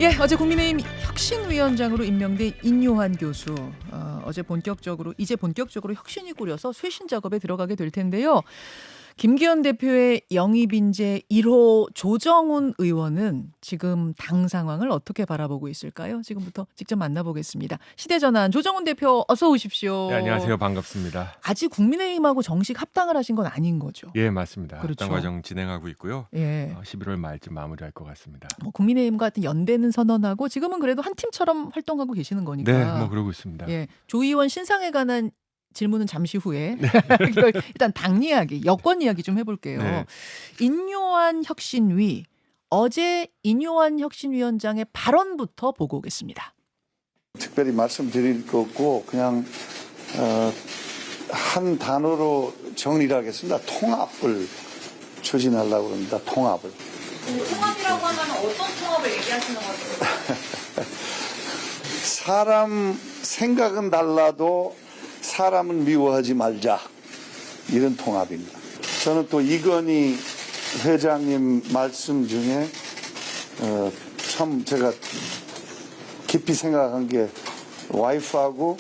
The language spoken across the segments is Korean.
예, 어제 국민의힘 혁신위원장으로 임명된 인요한 교수 이제 본격적으로 혁신이 꾸려서 쇄신 작업에 들어가게 될 텐데요. 김기현 대표의 영입 인재 1호 조정훈 의원은 지금 당 상황을 어떻게 바라보고 있을까요? 지금부터 직접 만나보겠습니다. 시대전환 조정훈 대표 어서 오십시오. 네, 안녕하세요. 반갑습니다. 아직 국민의힘하고 정식 합당을 하신 건 아닌 거죠? 예, 맞습니다. 그렇죠. 합당 과정 진행하고 있고요. 예. 11월 말쯤 마무리할 것 같습니다. 국민의힘과 같은 연대는 선언하고 지금은 그래도 한 팀처럼 활동하고 계시는 거니까. 네, 그러고 있습니다. 예, 조 의원 신상에 관한 질문은 잠시 후에 일단 당 이야기, 여권 이야기 좀 해볼게요. 네. 인요한 혁신위, 어제 인요한 혁신위원장의 발언부터 보고 오겠습니다. 특별히 말씀드릴 거 없고 그냥 한 단어로 정리를 하겠습니다. 통합을 추진하려고 합니다. 통합을. 통합이라고 하면 어떤 통합을 얘기하시는 거죠? 사람 생각은 달라도 사람은 미워하지 말자. 이런 통합입니다. 저는 또 이건희 회장님 말씀 중에 참 제가 깊이 생각한 게 와이프하고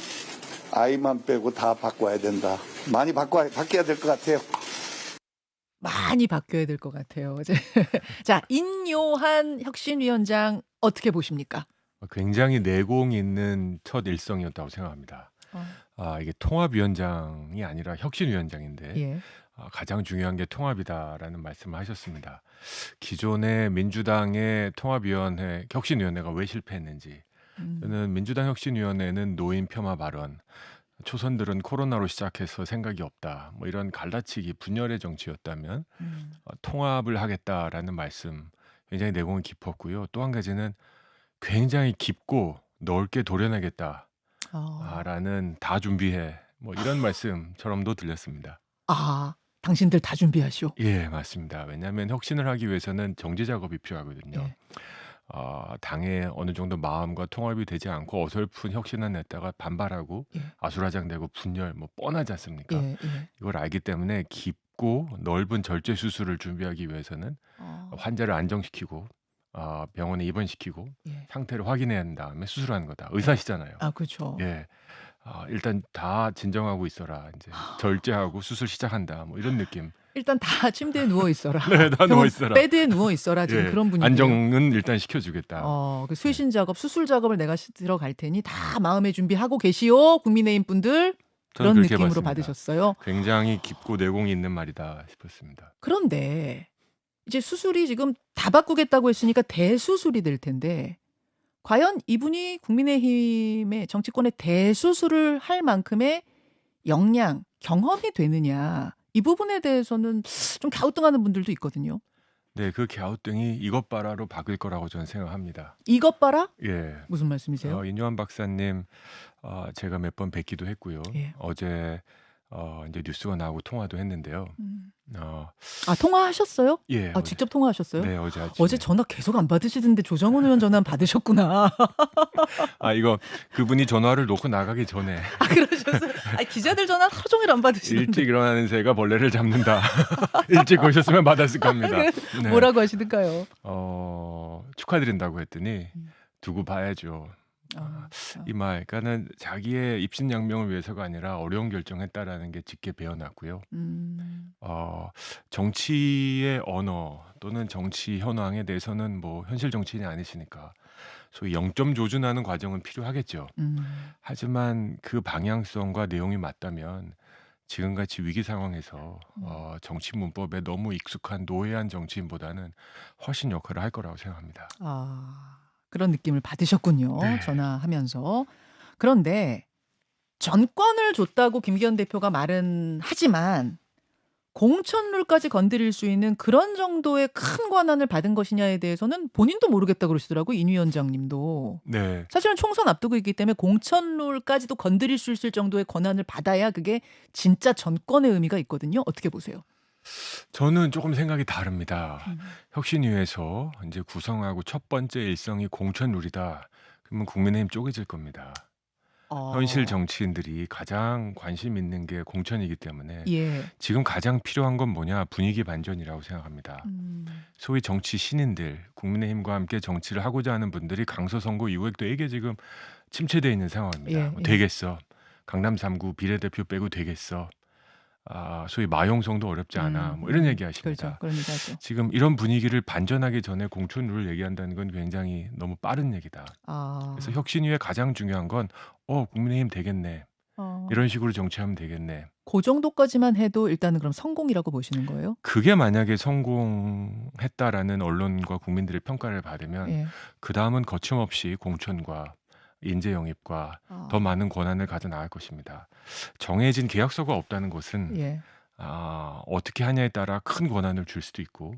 아이만 빼고 다 바꿔야 된다. 많이 바뀌어야 될 것 같아요. 많이 바뀌어야 될 것 같아요. 자, 인요한 혁신위원장 어떻게 보십니까? 굉장히 내공 있는 첫 일성이었다고 생각합니다. 이게 통합위원장이 아니라 혁신위원장인데 예. 가장 중요한 게 통합이다라는 말씀을 하셨습니다. 기존의 민주당의 통합위원회, 혁신위원회가 왜 실패했는지, 저는 민주당 혁신위원회는 노인 폄하 발언, 초선들은 코로나로 시작해서 생각이 없다, 뭐 이런 갈라치기 분열의 정치였다면 통합을 하겠다라는 말씀 굉장히 내공이 깊었고요. 또 한 가지는 굉장히 깊고 넓게 도려내겠다라는 다 준비해 뭐 이런 말씀처럼도 들렸습니다. 당신들 다 준비하시오. 예, 맞습니다. 왜냐하면 혁신을 하기 위해서는 정제 작업이 필요하거든요. 예. 당의 어느 정도 마음과 통합이 되지 않고 어설픈 혁신을 냈다가 반발하고 예. 아수라장되고 분열 뭐 뻔하지 않습니까? 예. 이걸 알기 때문에 깊고 넓은 절제 수술을 준비하기 위해서는 환자를 안정시키고 병원에 입원시키고 예. 상태를 확인해야 한 다음에 수술하는 거다. 의사시잖아요. 그렇죠. 예. 일단 다 진정하고 있어라. 이제 절제하고 수술 시작한다. 뭐 이런 느낌. 일단 다 침대에 누워 있어라. 네, 다 누워 있어라. 베드에 누워 있어라. 지금 예, 그런 분위기. 안정은 일단 시켜주겠다. 그 쇄신 작업, 수술 작업을 내가 들어갈 테니 다 마음의 준비하고 계시오, 국민의힘 분들. 저는 그런 그렇게 느낌으로 봤습니다. 받으셨어요. 굉장히 깊고 내공이 있는 말이다 싶었습니다. 그런데 이제 수술이 지금 다 바꾸겠다고 했으니까 대수술이 될 텐데 과연 이분이 국민의힘의 정치권의 대수술을 할 만큼의 역량, 경험이 되느냐, 이 부분에 대해서는 좀 갸우뚱하는 분들도 있거든요. 네, 그 갸우뚱이 이것 봐라로 바뀔 거라고 저는 생각합니다. 이것 봐라? 예. 무슨 말씀이세요? 인요한 박사님 제가 몇 번 뵙기도 했고요. 예. 어제 이제 뉴스가 나오고 통화도 했는데요. 통화하셨어요? 예. 어제. 직접 통화하셨어요? 네, 어제 아침에. 어제 전화 계속 안 받으시던데 조정훈 의원 전화 받으셨구나. 이거 그분이 전화를 놓고 나가기 전에 그러셨어요? 기자들 전화 하루 종일 안 받으시던데. 일찍 일어나는 새가 벌레를 잡는다. 일찍 오셨으면 받았을 겁니다. 네. 뭐라고 하시던가요? 축하드린다고 했더니 두고 봐야죠. 이 말, 그러니까는 자기의 입신양명을 위해서가 아니라 어려운 결정했다라는 게 짙게 배어났고요. 정치의 언어 또는 정치 현황에 대해서는 뭐 현실 정치인이 아니시니까 소위 0점 조준하는 과정은 필요하겠죠. 하지만 그 방향성과 내용이 맞다면 지금같이 위기 상황에서 정치 문법에 너무 익숙한 노예한 정치인보다는 훨씬 역할을 할 거라고 생각합니다. 그런 느낌을 받으셨군요. 네. 전화하면서. 그런데 전권을 줬다고 김기현 대표가 말은 하지만 공천룰까지 건드릴 수 있는 그런 정도의 큰 권한을 받은 것이냐에 대해서는 본인도 모르겠다고 그러시더라고요. 인 위원장님도. 네. 사실은 총선 앞두고 있기 때문에 공천룰까지도 건드릴 수 있을 정도의 권한을 받아야 그게 진짜 전권의 의미가 있거든요. 어떻게 보세요? 저는 조금 생각이 다릅니다. 혁신위에서 이제 구성하고 첫 번째 일성이 공천룰이다. 그러면 국민의힘 쪼개질 겁니다. 현실 정치인들이 가장 관심 있는 게 공천이기 때문에 예. 지금 가장 필요한 건 뭐냐? 분위기 반전이라고 생각합니다. 소위 정치 신인들, 국민의힘과 함께 정치를 하고자 하는 분들이 강서 선거 이후에 되게 지금 침체되어 있는 상황입니다. 예, 뭐 예. 되겠어. 강남 3구 비례대표 빼고 되겠어. 소위 마용성도 어렵지 않아. 뭐 이런 얘기 하십니다. 그렇죠. 그런 얘기하죠. 지금 이런 분위기를 반전하기 전에 공천룰을 얘기한다는 건 굉장히 너무 빠른 얘기다. 그래서 혁신위의 가장 중요한 건 국민의힘 되겠네. 이런 식으로 정치하면 되겠네. 그 정도까지만 해도 일단은 그럼 성공이라고 보시는 거예요? 그게 만약에 성공했다라는 언론과 국민들의 평가를 받으면 예. 그 다음은 거침없이 공천과 인재 영입과 더 많은 권한을 가져 나갈 것입니다. 정해진 계약서가 없다는 것은 예. 어떻게 하냐에 따라 큰 권한을 줄 수도 있고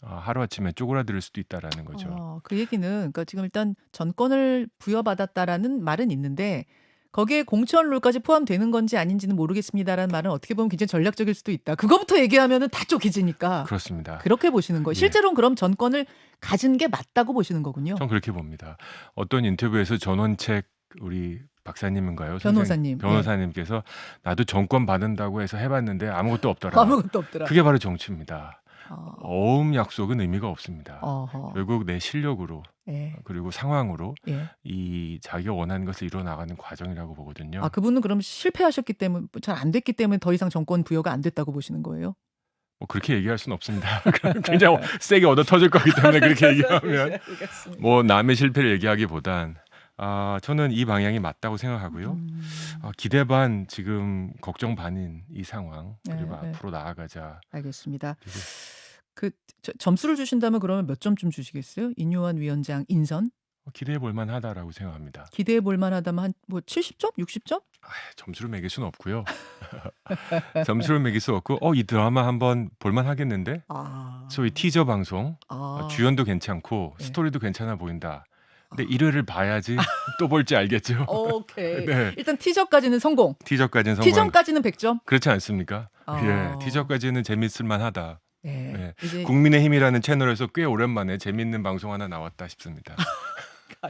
하루아침에 쪼그라들 수도 있다라는 거죠. 그 얘기는 그러니까 지금 일단 전권을 부여받았다라는 말은 있는데 거기에 공천룰까지 포함되는 건지 아닌지는 모르겠습니다라는 말은 어떻게 보면 굉장히 전략적일 수도 있다. 그거부터 얘기하면은 다 쪼개지니까 그렇습니다. 그렇게 보시는 거예요. 예. 실제로는 그럼 전권을 가진 게 맞다고 보시는 거군요. 전 그렇게 봅니다. 어떤 인터뷰에서 전원책 우리 박사님인가요? 변호사님. 변호사님께서 나도 정권 받는다고 해서 해봤는데 아무것도 없더라. 아무것도 없더라. 그게 바로 정치입니다. 어음 약속은 의미가 없습니다. 어허. 결국 내 실력으로 예. 그리고 상황으로 예. 이 자기가 원하는 것을 이뤄 나가는 과정이라고 보거든요. 그분은 그럼 실패하셨기 때문에 잘 안 됐기 때문에 더 이상 정권 부여가 안 됐다고 보시는 거예요? 뭐 그렇게 얘기할 수는 없습니다. 굉장히 세게 얻어 터질 거기 때문에 그렇게 얘기하면 뭐 남의 실패를 얘기하기보단 저는 이 방향이 맞다고 생각하고요. 기대 반 지금 걱정 반인 이 상황 그리고 네. 앞으로 나아가자. 알겠습니다. 그리고 점수를 주신다면 그러면 몇 점쯤 주시겠어요? 인요한 위원장 인선? 기대해 볼 만하다라고 생각합니다. 기대해 볼 만하다면 한 뭐 70점? 60점? 점수를 매길 수는 없고요. 점수를 매길 수 없고 이 드라마 한번 볼만 하겠는데? 소위 티저 방송 주연도 괜찮고 네. 스토리도 괜찮아 보인다. 근데 1회를 봐야지 또 볼지 알겠죠. 오케이. 네. 일단 티저까지는 성공. 티저까지는 성공. 티저까지는 100점. 그렇지 않습니까? 예, 티저까지는 재밌을 만하다. 네. 네. 이제 국민의힘이라는 채널에서 꽤 오랜만에 재밌는 방송 하나 나왔다 싶습니다.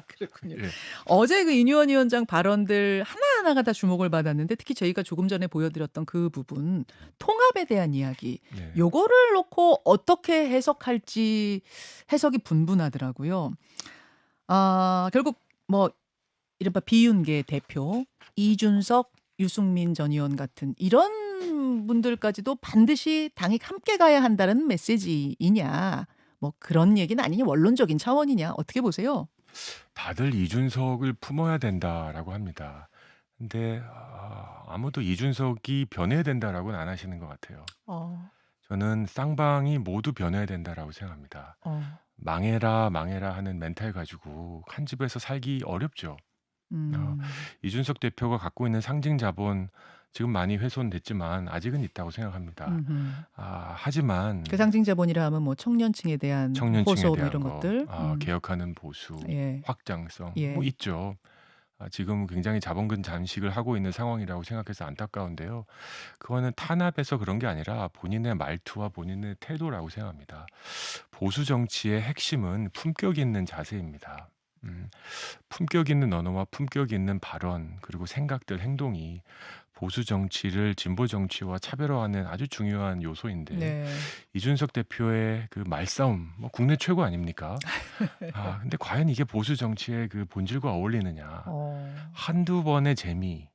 그렇군요. 예. 어제 그 인요한 위원장 발언들 하나하나가 다 주목을 받았는데 특히 저희가 조금 전에 보여드렸던 그 부분 통합에 대한 이야기 네. 요거를 놓고 어떻게 해석할지 해석이 분분하더라고요. 결국 뭐 이른바 비윤계 대표 이준석 유승민 전 의원 같은 이런 분들까지도 반드시 당이 함께 가야 한다는 메시지이냐 뭐 그런 얘기는 아니냐 원론적인 차원이냐 어떻게 보세요? 다들 이준석을 품어야 된다라고 합니다. 근데 아무도 이준석이 변해야 된다라고는 안 하시는 것 같아요. 저는 쌍방이 모두 변해야 된다라고 생각합니다. 망해라 하는 멘탈 가지고 한 집에서 살기 어렵죠. 이준석 대표가 갖고 있는 상징 자본 지금 많이 훼손됐지만 아직은 있다고 생각합니다. 하지만 그 상징 자본이라 하면 뭐 청년층에 대한 청년층에 호소 뭐 대한 이런 거, 것들 개혁하는 보수, 예. 확장성 예. 뭐 있죠. 지금 굉장히 자본금 잠식을 하고 있는 상황이라고 생각해서 안타까운데요. 그거는 탄압해서 그런 게 아니라 본인의 말투와 본인의 태도라고 생각합니다. 보수 정치의 핵심은 품격 있는 자세입니다. 품격 있는 언어와 품격 있는 발언 그리고 생각들 행동이 보수 정치를 진보 정치와 차별화하는 아주 중요한 요소인데 네. 이준석 대표의 그 말싸움 뭐 국내 최고 아닙니까? 근데 과연 이게 보수 정치의 그 본질과 어울리느냐? 한두 번의 재미,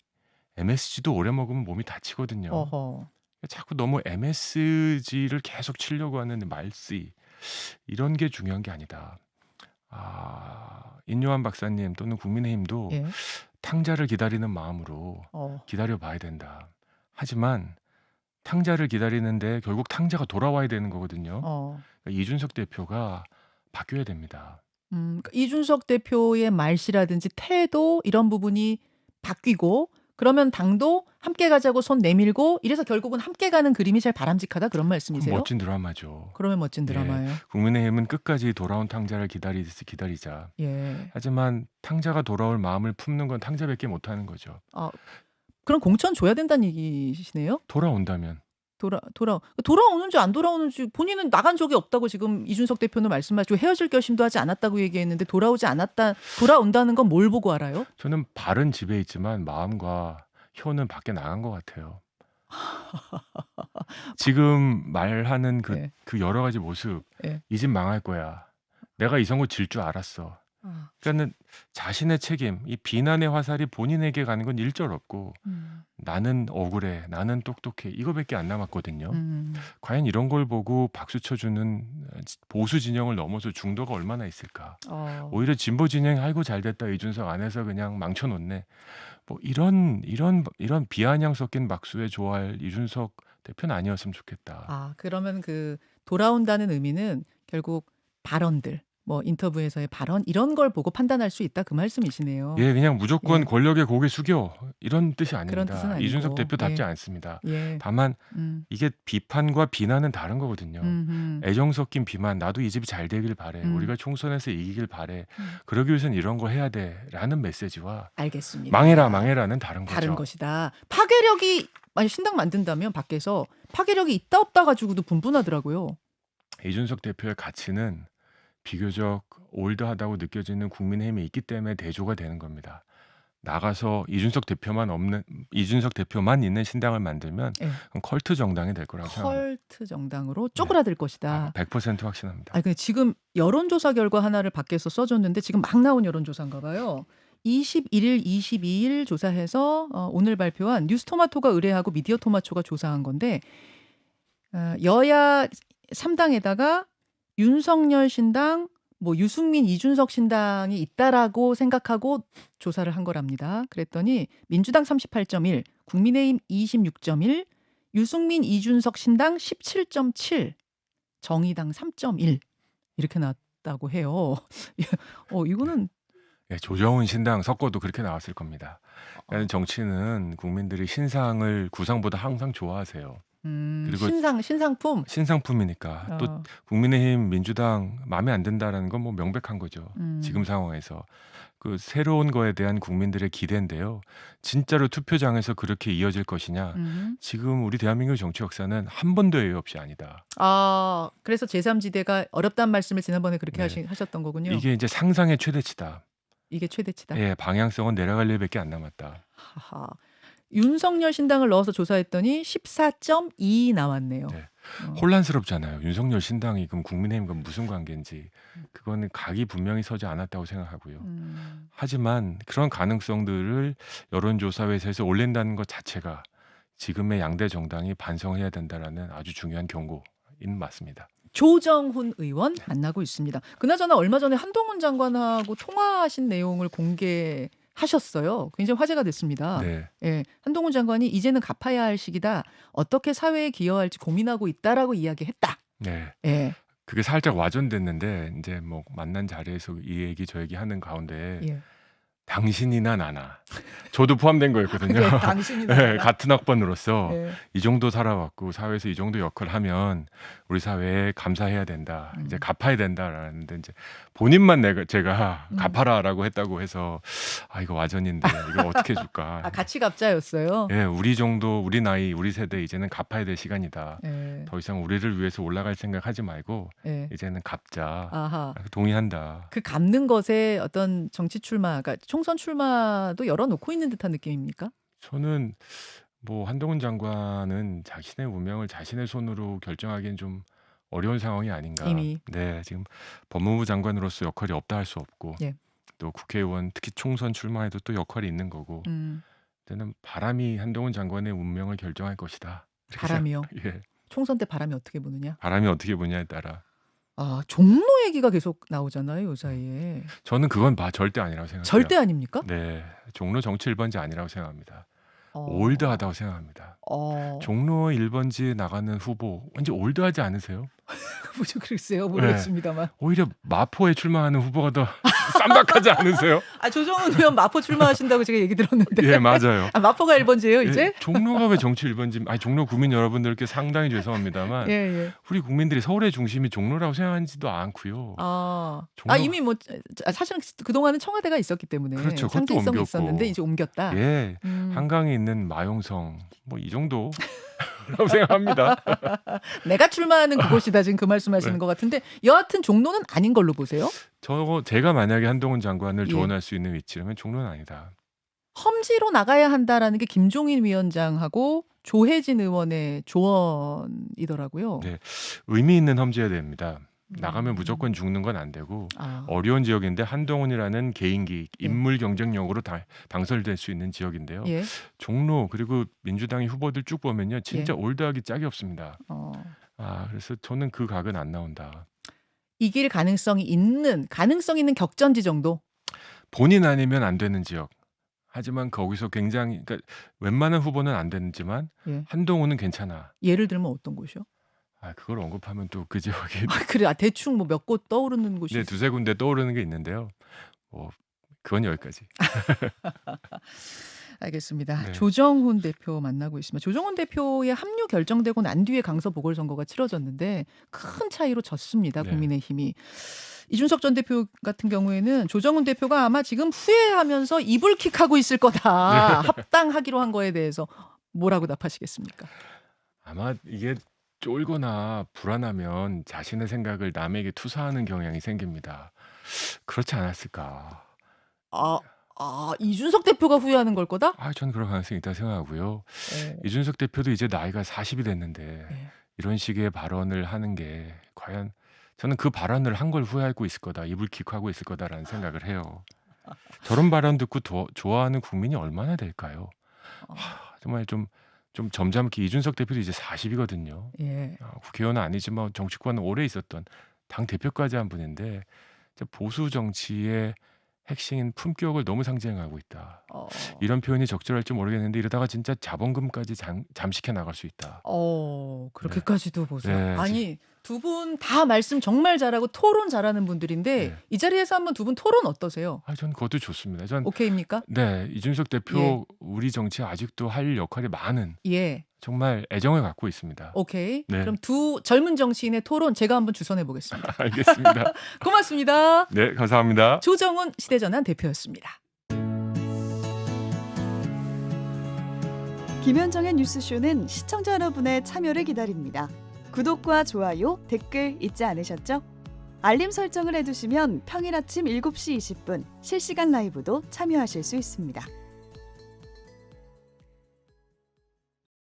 MSG도 오래 먹으면 몸이 다치거든요. 어허. 자꾸 너무 MSG를 계속 치려고 하는 말씨 이런 게 중요한 게 아니다. 인요한 박사님 또는 국민의힘도 예. 탕자를 기다리는 마음으로 기다려봐야 된다. 하지만 탕자를 기다리는데 결국 탕자가 돌아와야 되는 거거든요. 그러니까 이준석 대표가 바뀌어야 됩니다. 그러니까 이준석 대표의 말씨라든지 태도 이런 부분이 바뀌고 그러면 당도 함께 가자고 손 내밀고 이래서 결국은 함께 가는 그림이 제일 바람직하다 그런 말씀이세요? 멋진 드라마죠. 그러면 멋진 예, 드라마예요. 국민의힘은 끝까지 돌아온 탕자를 기다리자. 예. 하지만 탕자가 돌아올 마음을 품는 건 탕자밖에 못하는 거죠. 그럼 공천 줘야 된다는 얘기시네요? 돌아온다면. 돌아오는지 안 돌아오는지 본인은 나간 적이 없다고 지금 이준석 대표는 말씀하시고 헤어질 결심도 하지 않았다고 얘기했는데 돌아온다는 건 뭘 보고 알아요? 저는 발은 집에 있지만 마음과 혀는 밖에 나간 것 같아요. 지금 말하는 예. 그 여러 가지 모습, 예. 이 집 망할 거야. 내가 이 선거 질 줄 알았어. 아, 그러니까는 자신의 책임, 이 비난의 화살이 본인에게 가는 건 일절 없고 나는 억울해, 나는 똑똑해 이거밖에 안 남았거든요. 과연 이런 걸 보고 박수 쳐주는 보수 진영을 넘어서 중도가 얼마나 있을까? 오히려 진보 진영이 아이고 잘됐다 이준석 안에서 그냥 망쳐놓네. 뭐 이런 비아냥 섞인 박수에 좋아할 이준석 대표는 아니었으면 좋겠다. 그러면 그 돌아온다는 의미는 결국 발언들, 뭐 인터뷰에서의 발언 이런 걸 보고 판단할 수 있다 그 말씀이시네요. 예, 그냥 무조건 예. 권력에 고개 숙여 이런 뜻이 그런 아닙니다. 뜻은 아니고. 이준석 대표답지 예. 않습니다. 예. 다만 음. 이게 비판과 비난은 다른 거거든요. 애정 섞인 비만, 나도 이 집이 잘 되길 바래. 우리가 총선에서 이기길 바래. 그러기 위해서는 이런 거 해야 돼라는 메시지와 알겠습니다. 망해라는 다른 거죠. 다른 것이다. 파괴력이 만약 신당 만든다면 밖에서 파괴력이 있다 없다 가지고도 분분하더라고요. 이준석 대표의 가치는 비교적 올드하다고 느껴지는 국민의힘이 있기 때문에 대조가 되는 겁니다. 나가서 이준석 대표만 있는 신당을 만들면 예. 그건 컬트 정당이 될 거라고 생각합니다. 컬트 정당으로 쪼그라들 것이다. 100% 확신합니다. 근데 지금 여론조사 결과 하나를 밖에서 써줬는데 지금 막 나온 여론조사인가 봐요. 21일, 22일 조사해서 오늘 발표한 뉴스토마토가 의뢰하고 미디어토마토가 조사한 건데 여야 3당에다가 윤석열 신당, 뭐 유승민, 이준석 신당이 있다라고 생각하고 조사를 한 거랍니다. 그랬더니 민주당 38.1, 국민의힘 26.1, 유승민, 이준석 신당 17.7, 정의당 3.1 이렇게 나왔다고 해요. 이거는 예, 조정훈 신당 섞어도 그렇게 나왔을 겁니다. 그러니까 정치는 국민들이 신상을 구상보다 항상 좋아하세요. 그리고 신상품. 신상품이니까 또 국민의힘, 민주당 마음에 안 든다라는 건 뭐 명백한 거죠. 지금 상황에서 그 새로운 거에 대한 국민들의 기대인데요. 진짜로 투표장에서 그렇게 이어질 것이냐? 지금 우리 대한민국 정치 역사는 한 번도 예외 없이 아니다. 그래서 제3지대가 어렵다는 말씀을 지난번에 그렇게 네. 하셨던 거군요. 이게 이제 상상의 최대치다. 이게 최대치다. 예, 방향성은 내려갈 일밖에 안 남았다. 하하. 윤석열 신당을 넣어서 조사했더니 14.2 나왔네요. 네. 혼란스럽잖아요. 윤석열 신당이 그럼 국민의힘과 무슨 관계인지 그거는 각이 분명히 서지 않았다고 생각하고요. 하지만 그런 가능성들을 여론조사회에서 올린다는 것 자체가 지금의 양대 정당이 반성해야 된다라는 아주 중요한 경고인 맞습니다. 조정훈 의원 만나고 있습니다. 그나저나 얼마 전에 한동훈 장관하고 통화하신 내용을 공개하셨어요. 굉장히 화제가 됐습니다. 네. 예, 한동훈 장관이 이제는 갚아야 할 시기다. 어떻게 사회에 기여할지 고민하고 있다라고 이야기했다. 네. 예. 그게 살짝 와전됐는데 이제 뭐 만난 자리에서 이 얘기 저 얘기 하는 가운데 예. 당신이나 나나 저도 포함된 거였거든요. 네, 당신이나 네, 나나. 같은 학번으로서 예. 이 정도 살아왔고 사회에서 이 정도 역할을 하면 우리 사회에 감사해야 된다. 이제 갚아야 된다라는데 이제 본인만 제가 갚아라라고 했다고 해서 이거 와전인데 이거 어떻게 해줄까? 같이 갚자였어요. 예, 우리 정도 우리 나이 우리 세대 이제는 갚아야 될 시간이다. 예. 더 이상 우리를 위해서 올라갈 생각하지 말고 예. 이제는 갚자. 아하. 동의한다. 그 갚는 것에 어떤 정치 출마, 그러니까 총선 출마도 열어놓고 있는 듯한 느낌입니까? 저는 뭐 한동훈 장관은 자신의 운명을 자신의 손으로 결정하기엔 좀 어려운 상황이 아닌가. 이미. 네, 지금 법무부 장관으로서 역할이 없다 할 수 없고 예. 또 국회의원 특히 총선 출마에도 또 역할이 있는 거고. 저는 바람이 한동훈 장관의 운명을 결정할 것이다. 이렇게 바람이요? 예, 총선 때 바람이 어떻게 부느냐? 바람이 어떻게 부냐에 따라 종로 얘기가 계속 나오잖아요, 요 사이에. 저는 그건 절대 아니라고 생각해요. 절대 아닙니까? 네, 종로 정치 1번지 아니라고 생각합니다. 올드하다고 생각합니다. 종로 1번지에 나가는 후보 왠지 올드하지 않으세요? 뭐죠, 글쎄요, 모르겠습니다만. 오히려 마포에 출마하는 후보가 더 쌈박하지 않으세요? 조정훈 의원 마포 출마하신다고 제가 얘기 들었는데. 예, 맞아요. 마포가 1번지예요, 이제? 예, 종로가 왜 정치 1번지? 종로 구민 여러분들께 상당히 죄송합니다만 예. 우리 국민들이 서울의 중심이 종로라고 생각하지도 않고요. 이미 뭐 사실은 그동안은 청와대가 있었기 때문에 그렇죠. 그것도 상징성이 옮겼고. 있었는데 이제 옮겼다. 예, 한강에 있는 마용성 뭐 이 정도 거라고 생각합니다. 내가 출마하는 그곳이다 지금 그 말씀하시는 네. 것 같은데 여하튼 종로는 아닌 걸로 보세요. 제가 만약에 한동훈 장관을 예. 조언할 수 있는 위치라면 종로는 아니다. 험지로 나가야 한다라는 게 김종인 위원장하고 조혜진 의원의 조언이더라고요. 네. 의미 있는 험지여야 됩니다. 나가면 무조건 죽는 건 안 되고 아, 어려운 지역인데 한동훈이라는 개인기, 예. 인물 경쟁력으로 당설될 수 있는 지역인데요. 예. 종로 그리고 민주당의 후보들 쭉 보면요. 진짜 예. 올드하기 짝이 없습니다. 어. 그래서 저는 그 각은 안 나온다. 이길 가능성 있는 격전지 정도. 본인 아니면 안 되는 지역. 하지만 거기서 굉장히 그러니까 웬만한 후보는 안 되지만 예. 한동훈은 괜찮아. 예를 들면 어떤 곳이요? 그걸 언급하면 또 그 지역이 그래, 대충 뭐 몇 곳 떠오르는 곳이 네, 있어요. 두세 군데 떠오르는 게 있는데요. 그건 여기까지. 알겠습니다. 네. 조정훈 대표 만나고 있습니다. 조정훈 대표의 합류 결정되고 난 뒤에 강서 보궐선거가 치러졌는데 큰 차이로 졌습니다. 네. 국민의힘이. 이준석 전 대표 같은 경우에는 조정훈 대표가 아마 지금 후회하면서 이불킥하고 있을 거다. 합당하기로 한 거에 대해서 뭐라고 답하시겠습니까? 아마 이게 쫄거나 불안하면 자신의 생각을 남에게 투사하는 경향이 생깁니다. 그렇지 않았을까? 이준석 대표가 후회하는 걸 거다? 저는 그런 가능성이 있다고 생각하고요. 어, 이준석 대표도 이제 나이가 40이 됐는데 네. 이런 식의 발언을 하는 게 과연 저는 그 발언을 한 걸 후회하고 있을 거다. 이불킥하고 있을 거다라는 생각을 해요. 저런 발언 듣고 좋아하는 국민이 얼마나 될까요? 어, 정말 좀 점잖게 이준석 대표도 이제 40이거든요. 예. 국회의원은 아니지만 정치권은 오래 있었던 당 대표까지 한 분인데 보수 정치의 핵심인 품격을 너무 상징하고 있다. 어, 이런 표현이 적절할지 모르겠는데 이러다가 진짜 자본금까지 잠식해 나갈 수 있다. 그렇게까지도 보세요. 네, 아니, 두 분 다 말씀 정말 잘하고 토론 잘하는 분들인데 네. 이 자리에서 한번 두 분 토론 어떠세요? 전 그것도 좋습니다. 오케이입니까? 네, 이준석 대표 예. 우리 정치에 아직도 할 역할이 많은 예. 정말 애정을 갖고 있습니다. 오케이. 네. 그럼 두 젊은 정치인의 토론 제가 한번 주선해 보겠습니다. 알겠습니다. 고맙습니다. 네, 감사합니다. 조정훈 시대전환 대표였습니다. 김현정의 뉴스쇼는 시청자 여러분의 참여를 기다립니다. 구독과 좋아요, 댓글 잊지 않으셨죠? 알림 설정을 해두시면 평일 아침 7시 20분 실시간 라이브도 참여하실 수 있습니다.